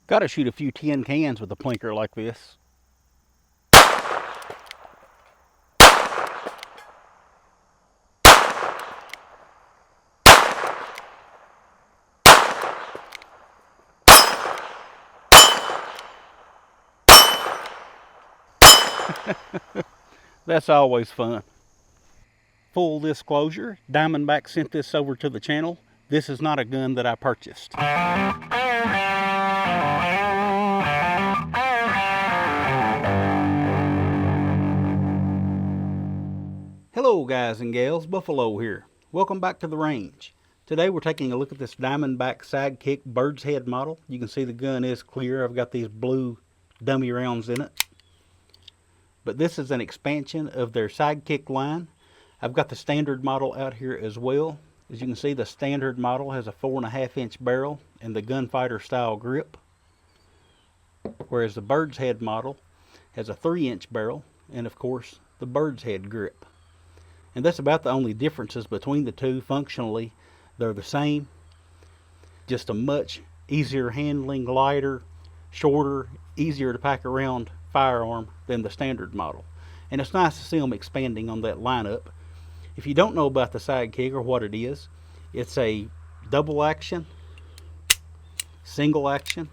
Got to shoot a few tin cans with a plinker like this. That's always fun. Full disclosure, Diamondback sent this over to the channel. This is not a gun that I purchased. Hello guys and gals, Buffalo here. Welcome back to the range. Today we're taking a look at this Diamondback Sidekick Birdshead model. You can see the gun is clear. I've got these blue dummy rounds in it. But this is an expansion of their Sidekick line. I've got the standard model out here as well. As you can see, the standard model has a 4.5-inch barrel and the gunfighter style grip, whereas the Birdshead model has a 3-inch barrel and of course the Birdshead grip. And that's about the only differences between the two. Functionally, they're the same. Just a much easier handling, lighter, shorter, easier to pack around firearm than the standard model. And it's nice to see them expanding on that lineup. If you don't know about the Sidekick or what it is, it's a double action, single action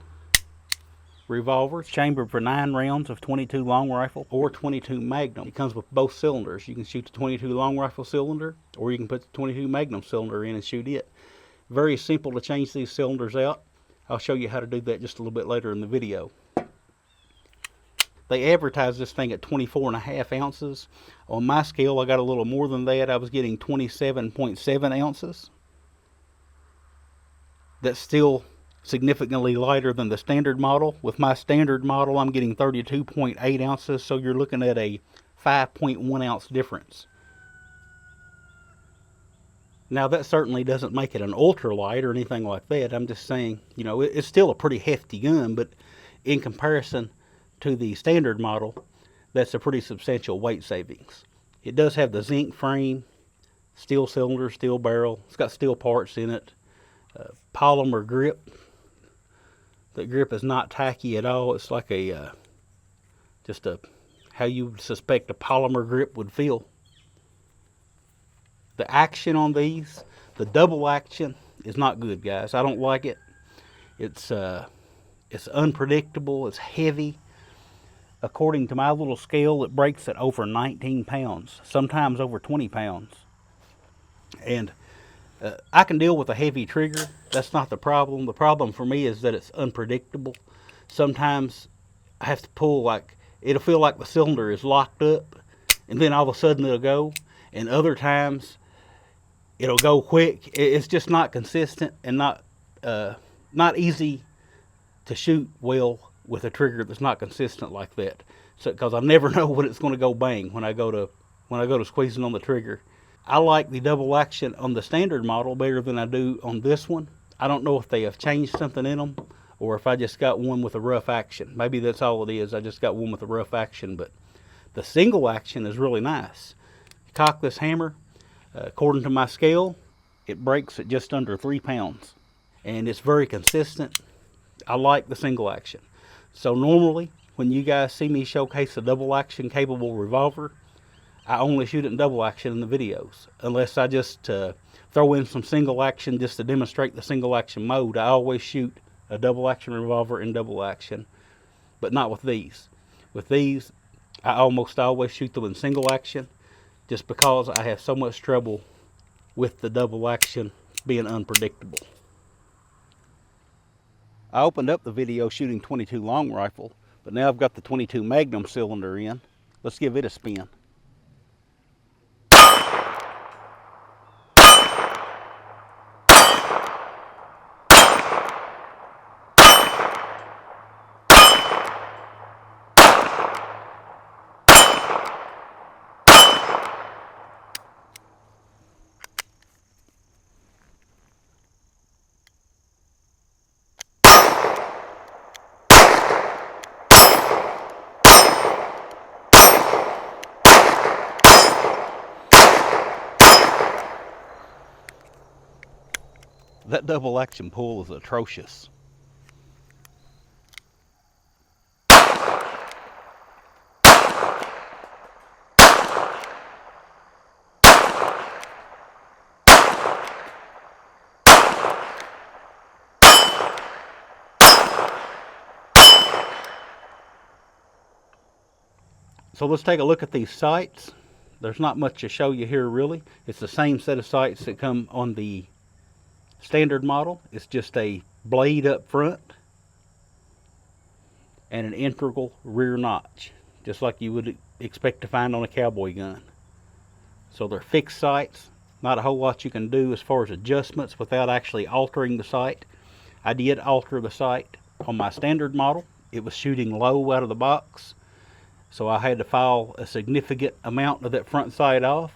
revolver, chambered for 9 rounds of 22 long rifle or 22 Magnum. It comes with both cylinders. You can shoot the 22 long rifle cylinder, or you can put the 22 Magnum cylinder in and shoot it. Very simple to change these cylinders out. I'll show you how to do that just a little bit later in the video. They advertise this thing at 24.5 ounces. On my scale, I got a little more than that. I was getting 27.7 ounces. That's still significantly lighter than the standard model. With my standard model, I'm getting 32.8 ounces, so you're looking at a 5.1 ounce difference. Now, that certainly doesn't make it an ultralight or anything like that. I'm just saying, you know, it's still a pretty hefty gun, but in comparison to the standard model, that's a pretty substantial weight savings. It does have the zinc frame, steel cylinder, steel barrel. It's got steel parts in it, polymer grip. The grip is not tacky at all. It's like a how you would suspect a polymer grip would feel. The action on these, the double action, is not good, guys. I don't like it. It's unpredictable. It's heavy. According to my little scale, it breaks at over 19 pounds, sometimes over 20 pounds. And I can deal with a heavy trigger. That's not the problem. The problem for me is that it's unpredictable. Sometimes I have to pull, like, it'll feel like the cylinder is locked up, and then all of a sudden it'll go. And other times it'll go quick. It's just not consistent and not easy to shoot well with a trigger that's not consistent like that. So, because I never know when it's going to go bang when I go to squeezing on the trigger. I like the double action on the standard model better than I do on this one. I don't know if they have changed something in them or if I just got one with a rough action. Maybe that's all it is. I just got one with a rough action, but the single action is really nice. You cock this hammer, according to my scale, it breaks at just under 3 pounds, and it's very consistent. I like the single action. So normally, when you guys see me showcase a double action capable revolver, I only shoot it in double action in the videos. Unless I just throw in some single action just to demonstrate the single action mode, I always shoot a double action revolver in double action, but not with these. With these, I almost always shoot them in single action just because I have so much trouble with the double action being unpredictable. I opened up the video shooting 22 long rifle, but now I've got the 22 Magnum cylinder in. Let's give it a spin. That double action pull is atrocious. So let's take a look at these sights. There's not much to show you here really. It's the same set of sights that come on the standard model. It's just a blade up front and an integral rear notch, just like you would expect to find on a cowboy gun. So they're fixed sights. Not a whole lot you can do as far as adjustments without actually altering the sight. I did alter the sight on my standard model. It was shooting low out of the box, so I had to file a significant amount of that front sight off.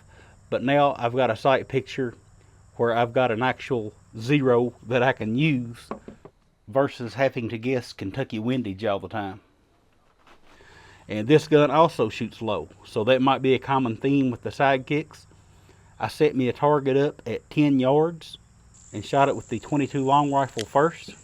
But now I've got a sight picture where I've got an actual zero that I can use versus having to guess Kentucky windage all the time. And this gun also shoots low, so that might be a common theme with the Sidekicks. I set me a target up at 10 yards and shot it with the 22 long rifle first.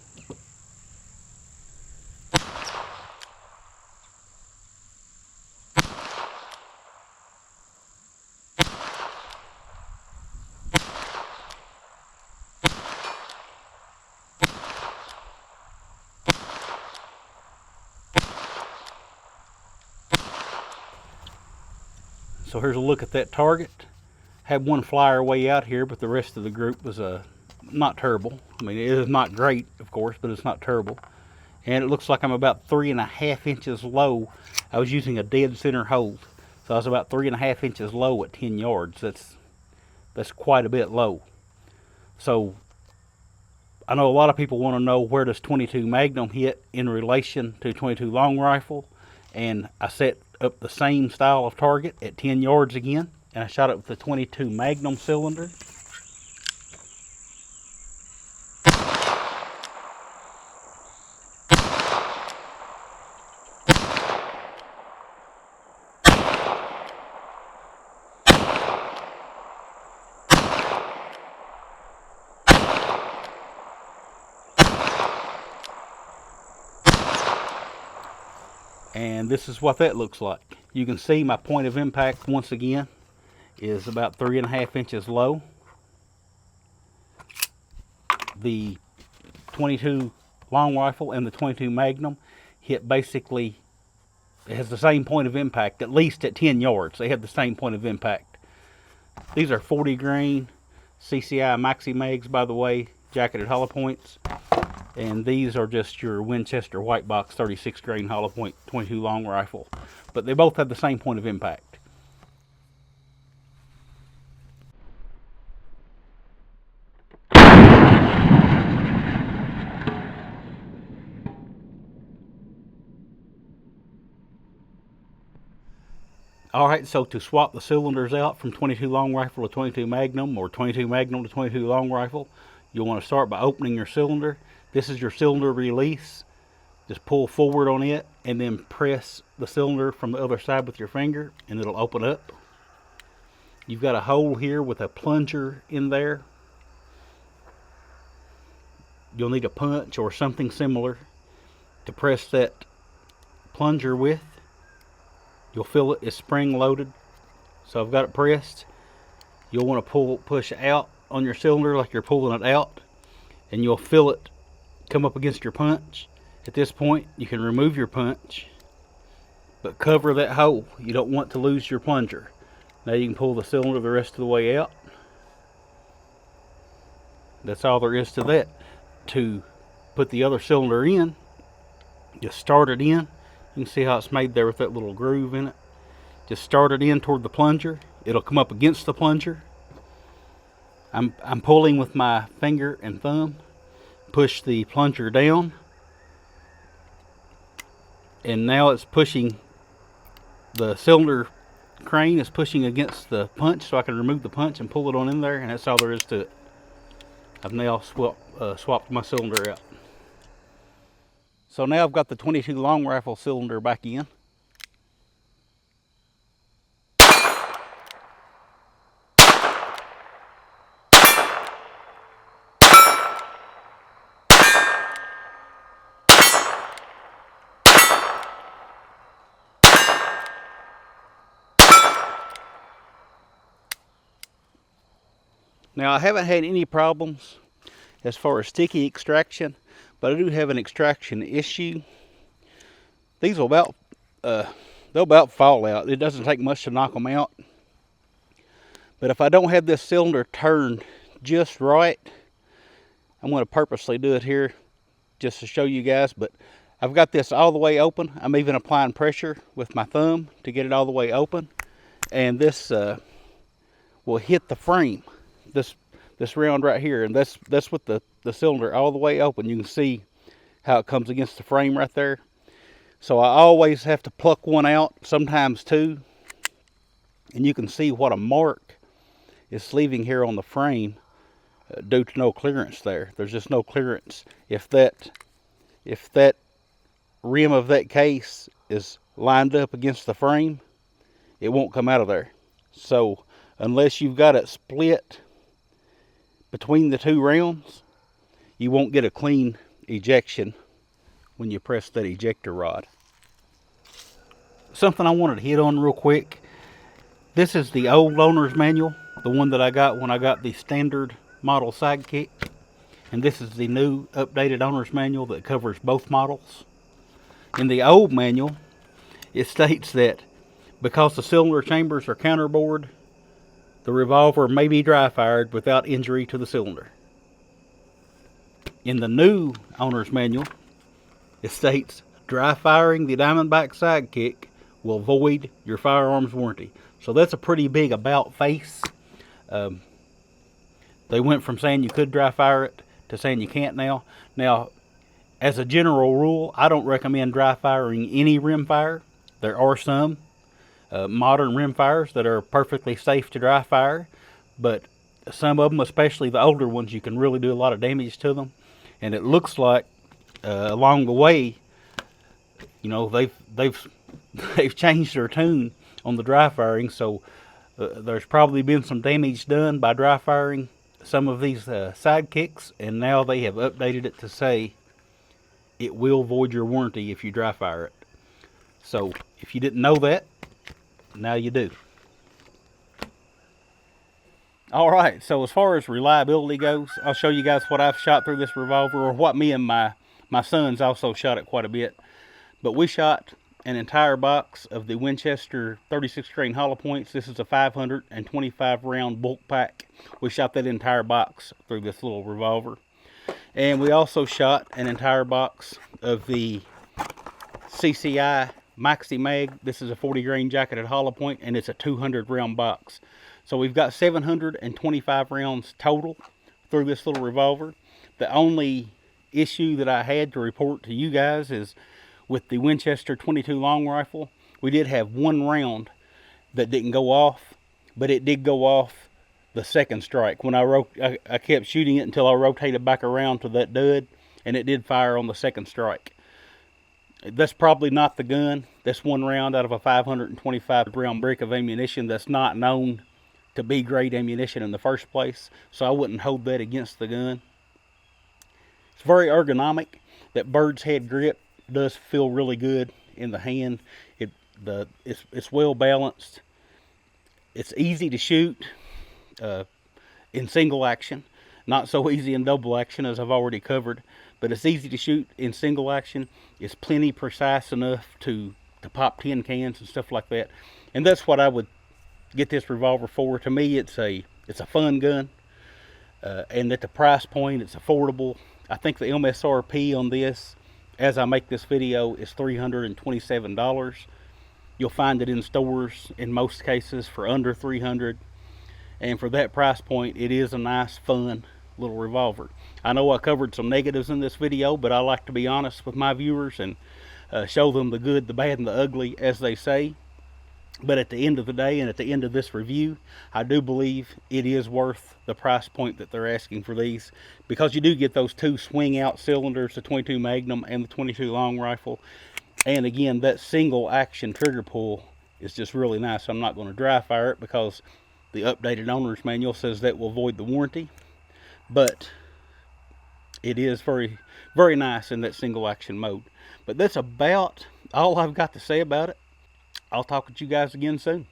So here's a look at that target. Had one flyer way out here, but the rest of the group was not terrible. I mean, it is not great, of course, but it's not terrible. And it looks like I'm about 3.5 inches low. I was using a dead center hold, so I was about 3.5 inches low at 10 yards. That's quite a bit low. So I know a lot of people want to know, where does 22 Magnum hit in relation to 22 long rifle, and I set up the same style of target at 10 yards again, and I shot it with the 22 Magnum cylinder. And this is what that looks like. You can see my point of impact once again is about 3.5 inches low. The 22 long rifle and the 22 Magnum hit basically, it has the same point of impact, at least at 10 yards. They have the same point of impact. These are 40 grain CCI Maxi Mags, by the way, jacketed hollow points. And these are just your Winchester white box 36 grain hollow point 22 long rifle. But they both have the same point of impact. Alright, so to swap the cylinders out from 22 long rifle to 22 Magnum, or 22 Magnum to 22 long rifle, you'll want to start by opening your cylinder. This is your cylinder release. Just pull forward on it and then press the cylinder from the other side with your finger and it'll open up. You've got a hole here with a plunger in there. You'll need a punch or something similar to press that plunger with. You'll feel it is spring loaded. So I've got it pressed. You'll want to push out on your cylinder like you're pulling it out, and you'll feel it come up against your punch. At this point, you can remove your punch, but cover that hole. You don't want to lose your plunger. Now you can pull the cylinder the rest of the way out. That's all there is to that. To put the other cylinder in, just start it in. You can see how it's made there with that little groove in it. Just start it in toward the plunger. It'll come up against the plunger. I'm pulling with my finger and thumb. Push the plunger down, and now it's pushing, the cylinder crane is pushing against the punch, so I can remove the punch and pull it on in there, and that's all there is to it. I've now swapped my cylinder out. So now I've got the 22 long rifle cylinder back in. Now I haven't had any problems as far as sticky extraction, but I do have an extraction issue. These will about, the they'll about fall out. It doesn't take much to knock them out. But if I don't have this cylinder turned just right, I'm going to purposely do it here just to show you guys. But I've got this all the way open. I'm even applying pressure with my thumb to get it all the way open. And this will hit the frame, this round right here. And that's with the cylinder all the way open. You can see how it comes against the frame right there. So I always have to pluck one out, sometimes two. And you can see what a mark is leaving here on the frame due to no clearance there. There's just no clearance. If that rim of that case is lined up against the frame, it won't come out of there. So unless you've got it split between the two rounds, you won't get a clean ejection when you press that ejector rod. Something I wanted to hit on real quick. This is the old owner's manual, the one that I got when I got the standard model Sidekick. And this is the new updated owner's manual that covers both models. In the old manual, it states that because the cylinder chambers are counterbored, the revolver may be dry fired without injury to the cylinder. In the new owner's manual, it states dry firing the Diamondback Sidekick will void your firearms warranty. So that's a pretty big about face. They went from saying you could dry fire it to saying you can't now. Now, as a general rule, I don't recommend dry firing any rimfire. There are some modern rimfires that are perfectly safe to dry fire, but some of them, especially the older ones, you can really do a lot of damage to them. And it looks like along the way, you know, they've changed their tune on the dry firing. So there's probably been some damage done by dry firing some of these Sidekicks, and now they have updated it to say it will void your warranty if you dry fire it. So if you didn't know that, now you do. Alright, so as far as reliability goes, I'll show you guys what I've shot through this revolver, or what me and my sons also shot it quite a bit. But we shot an entire box of the Winchester 36 grain hollow points. This is a 525 round bulk pack. We shot that entire box through this little revolver. And we also shot an entire box of the CCI Maxi Mag. This is a 40 grain jacketed hollow point, and it's a 200 round box. So we've got 725 rounds total through this little revolver. The only issue that I had to report to you guys is with the Winchester 22 long rifle. We did have one round that didn't go off, but it did go off the second strike. When I kept shooting it until I rotated back around to that dud, and it did fire on the second strike. That's probably not the gun. That's one round out of a 525 round brick of ammunition that's not known to be great ammunition in the first place, so I wouldn't hold that against the gun. It's very ergonomic. That bird's head grip does feel really good in the hand. It's well balanced. It's easy to shoot in single action. Not so easy in double action, as I've already covered, but it's easy to shoot in single action. It's plenty precise enough to pop tin cans and stuff like that. And that's what I would get this revolver for. To me, it's a fun gun, and at the price point, it's affordable. I think the MSRP on this, as I make this video, is $327. You'll find it in stores in most cases for under $300, and for that price point, it is a nice, fun little revolver. I know I covered some negatives in this video, but I like to be honest with my viewers and show them the good, the bad, and the ugly, as they say. But at the end of the day, and at the end of this review, I do believe it is worth the price point that they're asking for these, because you do get those two swing out cylinders, the 22 Magnum and the 22 long rifle. And again, that single action trigger pull is just really nice. I'm not going to dry fire it because the updated owner's manual says that will void the warranty, but it is very, very nice in that single action mode. But that's about all I've got to say about it. I'll talk with you guys again soon.